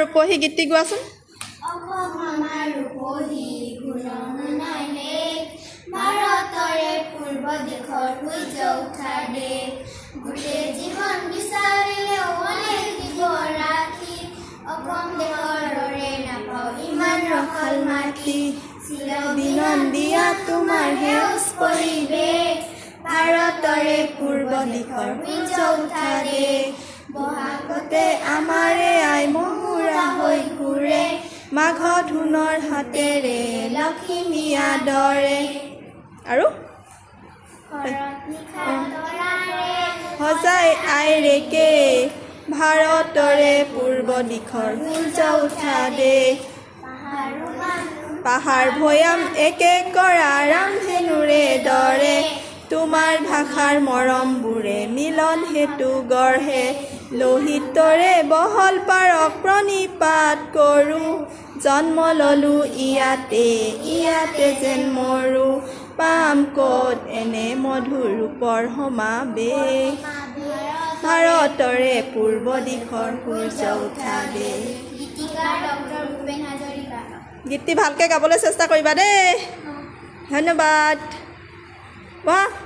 ৰূপহী গীতটি গোৱাচোন অসম আমাৰ ৰূপহী গুণগুণাই দেশ ভাৰতৰে পূৰ্ব দিশৰ সূৰ্য উঠা দেশ গোটেই জীৱন বিচাৰিলেও অনেক দিব ৰাখি অসম দেশৰ দৰে নাপাওঁ ইমান ৰসাল মাটি চিৰদিন দিয়া তোমাৰ সেউজ পৰিৱেশ ভাৰতৰে পূৰ্ব দিশৰ সূৰ্য উঠা দেশ বহাগতে আমাৰে আই মহুৰা হৈ ঘূৰে মাঘ ধুনৰ হাতেৰে লখিমী আদৰে আৰু সজাই আইৰেকে ভাৰতৰে পূৰ্ব দিশৰ সূৰ্য উঠা দেশ পাহাৰ ভৈয়াম একে কৰা ৰামধেনুৰে দৰে তোমাৰ ভাষাৰ মৰমবোৰে মিলন হেতু গঢ়ে লোহিতৰে বহল পাৰক প্ৰণিপাত কৰোঁ জন্ম ললোঁ ইয়াতে যেন মৰো পাম ক'ত এনে মধুৰ ৰূপৰ সমাবেশ ভাৰতৰে পূৰ্ব দিশৰ সূৰ্য উঠা দেশ গীতটি ভালকৈ গাবলৈ চেষ্টা কৰিবা দেই ধন্যবাদ বাহ